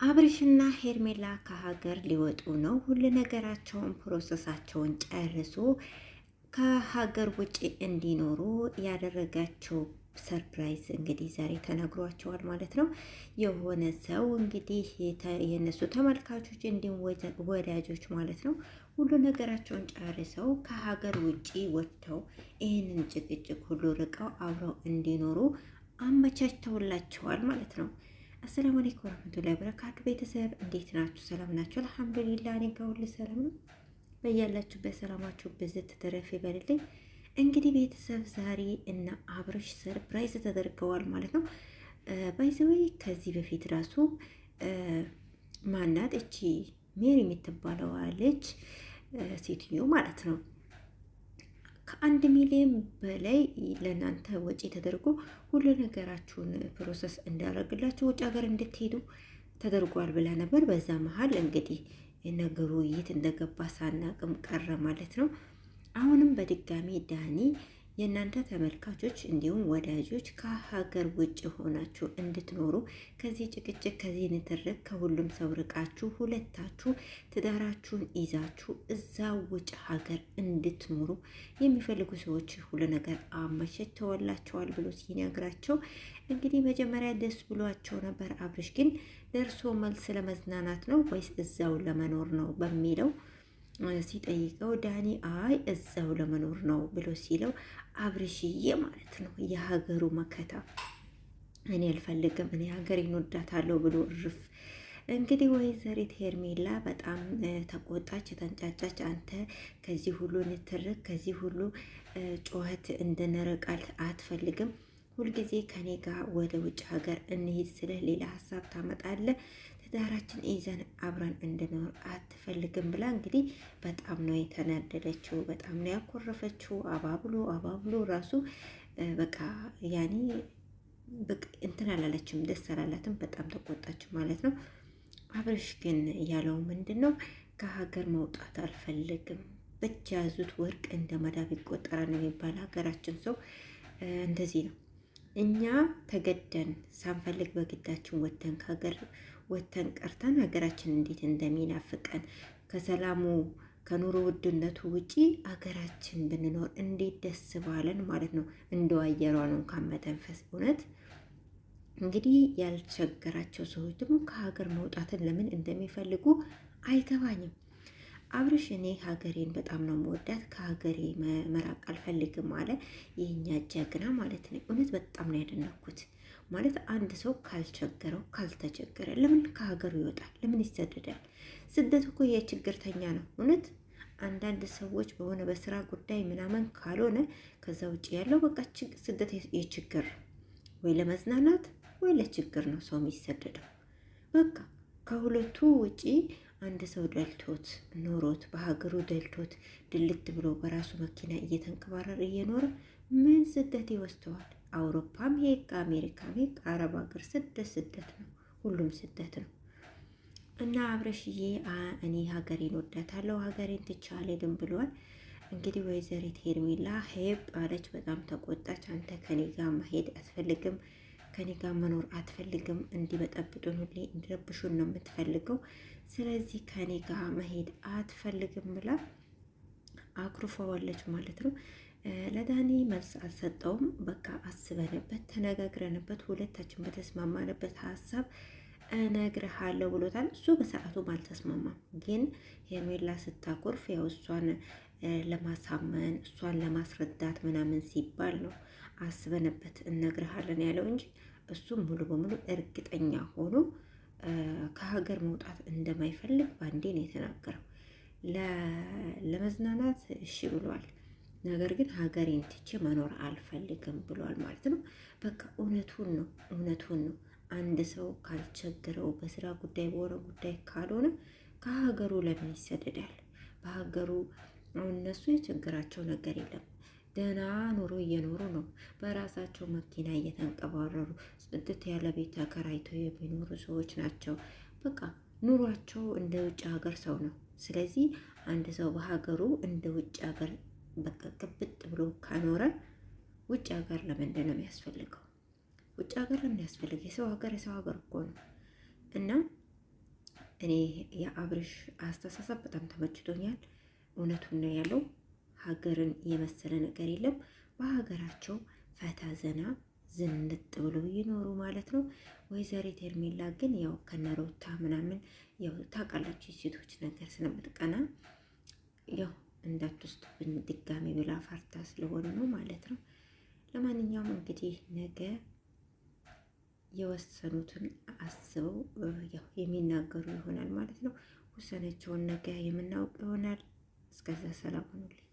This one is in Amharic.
አብርሽና ሄርሜላ ከሀገር ሊወጡ ነው። ሁሉ ነገራቸውን ፕሮሰሳቸውን ጨርሶ ከሀገር ውጭ እንዲኖሩ ያደረጋቸው ሰርፕራይዝ እንግዲህ ዛሬ ተነግሯቸዋል ማለት ነው። የሆነ ሰው እንግዲህ የነሱ ተመልካቾች እንዲሁም ወዳጆች ማለት ነው ሁሉ ነገራቸውን ጨርሰው ከሀገር ውጭ ወጥተው ይህንን ጭቅጭቅ ሁሉ ርቀው አብረው እንዲኖሩ አመቻችተውላቸዋል ማለት ነው። አሰላሙ አለይኩም ወራህመቱላሂ ወበረካቱ። ቤተሰብ እንዴት ናችሁ? ሰላም ናችሁ? አልሐምዱሊላህ እኔ ጋር ሁሉ ሰላም ነው። በያላችሁበት ሰላማችሁ ብዝት ተረፍ ይበልልኝ። እንግዲህ ቤተሰብ ዛሬ እና አብርሽ ሰርፕራይዝ ተደርገዋል ማለት ነው። ባይዘዌ ከዚህ በፊት ራሱ ማናት እቺ ሜሪ የምትባለው ልጅ ሴትዮ ማለት ነው ከ1 ሚሊዮን በላይ ለእናንተ ወጪ ተደርጎ ሁሉ ነገራችሁን ፕሮሰስ እንዳደረግላችሁ ውጭ ሀገር እንድትሄዱ ተደርጓል ብላ ነበር። በዛ መሀል እንግዲህ ነገሩ የት እንደገባ ሳናቅም ቀረ ማለት ነው። አሁንም በድጋሚ ዳኒ የእናንተ ተመልካቾች እንዲሁም ወዳጆች ከሀገር ውጭ ሆናችሁ እንድትኖሩ ከዚህ ጭቅጭቅ ከዚህ ንትርክ ከሁሉም ሰው ርቃችሁ ሁለታችሁ ትዳራችሁን ይዛችሁ እዛ ውጭ ሀገር እንድትኖሩ የሚፈልጉ ሰዎች ሁሉ ነገር አመቻችተውላቸዋል ብሎ ሲነግራቸው እንግዲህ መጀመሪያ ደስ ብሏቸው ነበር። አብርሽ ግን ደርሶ መልስ ለመዝናናት ነው ወይስ እዛው ለመኖር ነው በሚለው ሲጠይቀው ዳኒ አይ እዛው ለመኖር ነው ብሎ ሲለው አብርሽዬ ማለት ነው የሀገሩ መከታ እኔ አልፈልግም እኔ ሀገሬን ወዳታለሁ ብሎ እርፍ። እንግዲህ ወይዘሪት ሄርሜላ በጣም ተቆጣች፣ ተንጫጫች። አንተ ከዚህ ሁሉ ንትርክ ከዚህ ሁሉ ጩኸት እንድንርቃል አትፈልግም፣ ሁልጊዜ ከኔ ጋር ወደ ውጭ ሀገር እንሂድ ስልህ ሌላ ሀሳብ ታመጣለህ፣ ትዳራችን ይዘን አብረን እንድኖር አትፈልግም ብላ እንግዲህ በጣም ነው የተናደደችው፣ በጣም ነው ያኮረፈችው። አባብሎ ራሱ በቃ ያኔ እንትን አላለችም፣ ደስ አላላትም፣ በጣም ተቆጣች ማለት ነው። አብርሽ ግን ያለው ምንድን ነው? ከሀገር መውጣት አልፈልግም፣ ብቻ ያዙት ወርቅ እንደ መዳብ ይቆጠራል ነው የሚባል ሀገራችን ሰው እንደዚህ ነው። እኛ ተገደን ሳንፈልግ በግዳችን ወተን ከሀገር ወተን ቀርተን ሀገራችን እንዴት እንደሚናፍቀን ከሰላሙ ከኑሮ ውድነቱ ውጪ ሀገራችን ብንኖር እንዴት ደስ ባለን ማለት ነው። እንደው አየሯ ነው እንኳን መተንፈስ። እውነት እንግዲህ ያልቸገራቸው ሰዎች ደግሞ ከሀገር መውጣትን ለምን እንደሚፈልጉ አይገባኝም። አብርሽ እኔ ሀገሬን በጣም ነው መወዳት፣ ከሀገሬ መራቅ አልፈልግም አለ። የኛ ጀግና ማለት ነው። እውነት በጣም ነው ያደነኩት። ማለት አንድ ሰው ካልቸገረው ካልተቸገረ ለምን ከሀገሩ ይወጣል? ለምን ይሰደዳል? ስደት እኮ የችግርተኛ ነው። እውነት አንዳንድ ሰዎች በሆነ በስራ ጉዳይ ምናምን ካልሆነ ከዛ ውጭ ያለው በቃ ስደት የችግር ወይ ለመዝናናት ወይ ለችግር ነው ሰው የሚሰደደው። በቃ ከሁለቱ ውጪ አንድ ሰው ደልቶት ኖሮት በሀገሩ ደልቶት ድልት ብሎ በራሱ መኪና እየተንቀባረረ እየኖረ ምን ስደት ይወስተዋል? አውሮፓም ሄቅ አሜሪካም ሄቅ አረብ ሀገር ስደት ነው። ሁሉም ስደት ነው። እና አብረሽዬ እኔ ሀገሬን ወዳታለሁ ሀገሬን ትቼ አልሄድም ብሏል። እንግዲህ ወይዘሪት ሄርሜላ ሄብ አለች። በጣም ተቆጣች። አንተ ከኔ ጋር መሄድ አትፈልግም፣ ከኔ ጋር መኖር አትፈልግም፣ እንዲበጠብጡን ሁሌ እንዲረብሹን ነው የምትፈልገው፣ ስለዚህ ከኔ ጋር መሄድ አትፈልግም ብላ አኩርፈዋለች ማለት ነው። ለዳኒ መልስ አልሰጠውም። በቃ አስበንበት ተነጋግረንበት ሁለታችን በተስማማንበት ሀሳብ እነግርሃለሁ ብሎታል። እሱ በሰዓቱም አልተስማማም። ግን ሄርሜላ ስታኮርፍ ያው እሷን ለማሳመን እሷን ለማስረዳት ምናምን ሲባል ነው አስበንበት እነግርሃለን ያለው እንጂ እሱም ሙሉ በሙሉ እርግጠኛ ሆኖ ከሀገር መውጣት እንደማይፈልግ ባንዴ ነው የተናገረው። ለመዝናናት እሺ ብሏል። ነገር ግን ሀገሬን ትቼ መኖር አልፈልግም ብሏል ማለት ነው። በቃ እውነቱን ነው። አንድ ሰው ካልቸገረው በስራ ጉዳይ በሆነ ጉዳይ ካልሆነ ከሀገሩ ለምን ይሰደዳል? በሀገሩ እነሱ የቸገራቸው ነገር የለም። ደህና ኑሮ እየኖሩ ነው። በራሳቸው መኪና እየተንቀባረሩ ጽድት ያለ ቤት ተከራይተው የሚኖሩ ሰዎች ናቸው። በቃ ኑሯቸው እንደ ውጭ ሀገር ሰው ነው። ስለዚህ አንድ ሰው በሀገሩ እንደ ውጭ ሀገር በቃ ቅብጥ ብሎ ካኖረ ውጭ ሀገር ለምንድን ነው የሚያስፈልገው? ውጭ ሀገር ለምን ያስፈልግ? የሰው ሀገር እኮ ነው። እና እኔ የአብርሽ አስተሳሰብ በጣም ተመችቶኛል። እውነቱን ነው ያለው። ሀገርን የመሰለ ነገር የለም። በሀገራቸው ፈታ ዘና ዝንጥ ብሎ ይኖሩ ማለት ነው። ወይዘሪት ሄርሜላ ግን ያው ከነሮታ ምናምን ያው ታውቃላችሁ የሴቶች ነገር ስለምትቀና ያው እንዳትወስድብኝ ድጋሚ ብላ ፈርታ ስለሆነ ነው ማለት ነው። ለማንኛውም እንግዲህ ነገ የወሰኑትን አስበው ያው የሚናገሩ ይሆናል ማለት ነው። ውሳኔያቸውን ነገ የምናውቅ ይሆናል። እስከዛ ሰላም ሁኑልኝ።